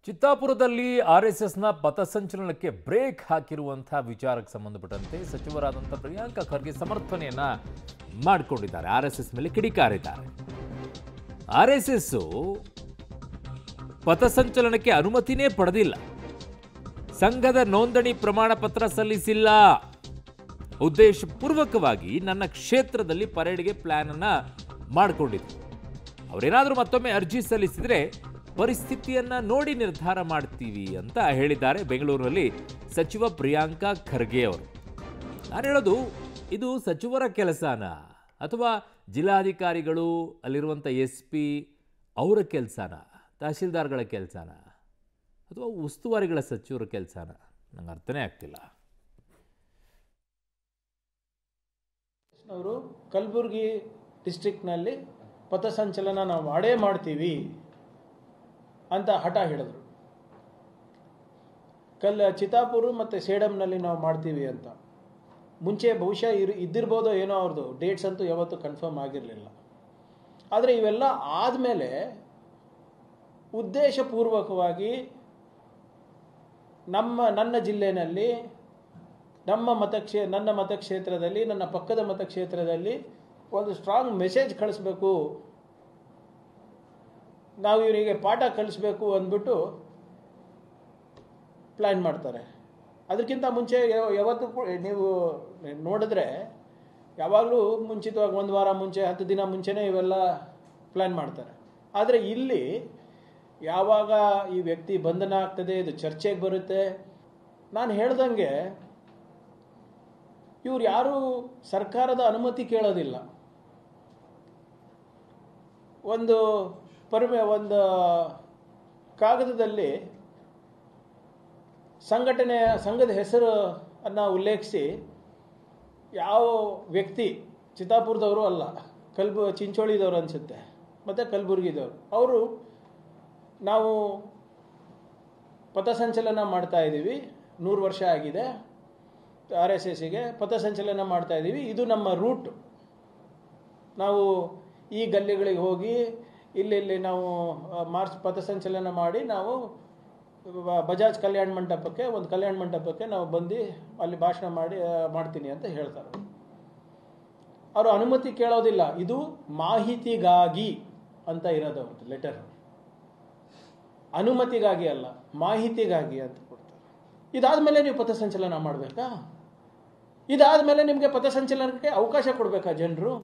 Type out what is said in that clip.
ಚಿತ್ತಾಪುರದಲ್ಲಿ ಆರ್ಎಸ್ಎಸ್ನ ಪಥಸಂಚಲನಕ್ಕೆ break ಹಾಕಿರುವಂತಹ ವಿಚಾರಕ್ಕೆ ಸಂಬಂಧಪಟ್ಟಂತೆ ಸಚಿವರಾದಂಥ ಪ್ರಿಯಾಂಕಾ ಖರ್ಗೆ ಸಮರ್ಥನೆಯನ್ನ ಮಾಡಿಕೊಂಡಿದ್ದಾರೆ. ಆರ್ಎಸ್ಎಸ್ ಮೇಲೆ ಕಿಡಿಕಾರಿದ್ದಾರೆ. ಆರ್ಎಸ್ಎಸ್ ಪಥಸಂಚಲನಕ್ಕೆ ಅನುಮತಿನೇ ಪಡೆದಿಲ್ಲ, ಸಂಘದ ನೋಂದಣಿ ಪ್ರಮಾಣ ಪತ್ರ ಸಲ್ಲಿಸಿಲ್ಲ, ಉದ್ದೇಶಪೂರ್ವಕವಾಗಿ ನನ್ನ ಕ್ಷೇತ್ರದಲ್ಲಿ ಪರೇಡ್ಗೆ ಪ್ಲಾನ್ ಅನ್ನ ಮಾಡಿಕೊಂಡಿದ್ರು. ಅವರೇನಾದರೂ ಮತ್ತೊಮ್ಮೆ ಅರ್ಜಿ ಸಲ್ಲಿಸಿದ್ರೆ ಪರಿಸ್ಥಿತಿಯನ್ನ ನೋಡಿ ನಿರ್ಧಾರ ಮಾಡ್ತೀವಿ ಅಂತ ಹೇಳಿದ್ದಾರೆ ಬೆಂಗಳೂರಿನಲ್ಲಿ ಸಚಿವ ಪ್ರಿಯಾಂಕಾ ಖರ್ಗೆ ಅವರು. ನಾನು ಹೇಳೋದು, ಇದು ಸಚಿವರ ಕೆಲಸನ ಅಥವಾ ಜಿಲ್ಲಾಧಿಕಾರಿಗಳು ಅಲ್ಲಿರುವಂಥ SP ಅವರ ಕೆಲಸನ, ತಹಶೀಲ್ದಾರ್ಗಳ ಕೆಲಸನ ಅಥವಾ ಉಸ್ತುವಾರಿಗಳ ಸಚಿವರ ಕೆಲಸನ, ನಂಗೆ ಅರ್ಥನೇ ಆಗ್ತಿಲ್ಲ. ಅವರು ಕಲಬುರಗಿ ಡಿಸ್ಟ್ರಿಕ್ಟ್ನಲ್ಲಿ ಪಥಸಂಚಲನ ನಾವು ಮಾಡೇ ಮಾಡ್ತೀವಿ ಅಂತ ಹಠ ಹಿಡಿದ್ರು. ಚಿತ್ತಾಪುರ ಮತ್ತು ಸೇಡಂನಲ್ಲಿ ನಾವು ಮಾಡ್ತೀವಿ ಅಂತ ಮುಂಚೆ ಬಹುಶಃ ಇದ್ದಿರ್ಬೋದೋ ಏನೋ, ಅವ್ರದ್ದು ಡೇಟ್ಸ್ ಅಂತೂ ಯಾವತ್ತೂ ಕನ್ಫರ್ಮ್ ಆಗಿರಲಿಲ್ಲ. ಆದರೆ ಇವೆಲ್ಲ ಆದಮೇಲೆ ಉದ್ದೇಶಪೂರ್ವಕವಾಗಿ ನನ್ನ ಜಿಲ್ಲೆಯಲ್ಲಿ ನನ್ನ ಮತಕ್ಷೇತ್ರದಲ್ಲಿ, ನನ್ನ ಪಕ್ಕದ ಮತಕ್ಷೇತ್ರದಲ್ಲಿ ಒಂದು ಸ್ಟ್ರಾಂಗ್ ಮೆಸೇಜ್ ಕಳಿಸ್ಬೇಕು, ನಾವು ಇವರಿಗೆ ಪಾಠ ಕಲಿಸ್ಬೇಕು ಅಂದ್ಬಿಟ್ಟು ಪ್ಲ್ಯಾನ್ ಮಾಡ್ತಾರೆ. ಅದಕ್ಕಿಂತ ಮುಂಚೆ ಯಾವತ್ತೂ ನೀವು ನೋಡಿದ್ರೆ ಯಾವಾಗಲೂ ಮುಂಚಿತವಾಗಿ 1 ವಾರ ಮುಂಚೆ 10 ದಿನ ಮುಂಚೆನೇ ಇವೆಲ್ಲ ಪ್ಲ್ಯಾನ್ ಮಾಡ್ತಾರೆ. ಆದರೆ ಇಲ್ಲಿ ಯಾವಾಗ ಈ ವ್ಯಕ್ತಿ ಬಂಧನ ಆಗ್ತದೆ, ಇದು ಚರ್ಚೆಗೆ ಬರುತ್ತೆ. ನಾನು ಹೇಳ್ದಂಗೆ ಇವ್ರು ಯಾರೂ ಸರ್ಕಾರದ ಅನುಮತಿ ಕೇಳೋದಿಲ್ಲ. ಒಂದು ಕಾಗದದಲ್ಲಿ ಸಂಘದ ಹೆಸರು ಅನ್ನು ಉಲ್ಲೇಖಿಸಿ ಯಾವ ವ್ಯಕ್ತಿ, ಚಿತ್ತಾಪುರದವರು ಅಲ್ಲ, ಚಿಂಚೋಳಿದವರು ಅನಿಸುತ್ತೆ, ಮತ್ತು ಕಲಬುರಗಿದವರು, ಅವರು ನಾವು ಪಥಸಂಚಲನ ಮಾಡ್ತಾ ಇದ್ದೀವಿ, 100 ವರ್ಷ ಆಗಿದೆ RSSಗೆ ಪಥಸಂಚಲನ ಮಾಡ್ತಾ ಇದ್ದೀವಿ, ಇದು ನಮ್ಮ ರೂಟ್, ನಾವು ಈ ಗಲ್ಲಿಗಳಿಗೆ ಹೋಗಿ ಇಲ್ಲಿ ನಾವು ಪಥಸಂಚಲನ ಮಾಡಿ ನಾವು ಬಜಾಜ್ ಒಂದು ಕಲ್ಯಾಣ ಮಂಟಪಕ್ಕೆ ನಾವು ಬಂದು ಅಲ್ಲಿ ಭಾಷಣ ಮಾಡ್ತೀನಿ ಅಂತ ಹೇಳ್ತಾರೆ. ಅವರು ಅನುಮತಿ ಕೇಳೋದಿಲ್ಲ. ಇದು ಮಾಹಿತಿಗಾಗಿ ಅಂತ ಇರೋದು ಅವ್ರದ್ದು ಲೆಟರ್. ಅನುಮತಿಗಾಗಿ ಅಲ್ಲ, ಮಾಹಿತಿಗಾಗಿ ಅಂತ ಕೊಡ್ತಾರೆ. ಇದಾದ್ಮೇಲೆ ನೀವು ಪಥಸಂಚಲನ ಮಾಡಬೇಕಾ? ಇದಾದ್ಮೇಲೆ ನಿಮಗೆ ಪಥಸಂಚಲನಕ್ಕೆ ಅವಕಾಶ ಕೊಡಬೇಕಾ ಜನರು?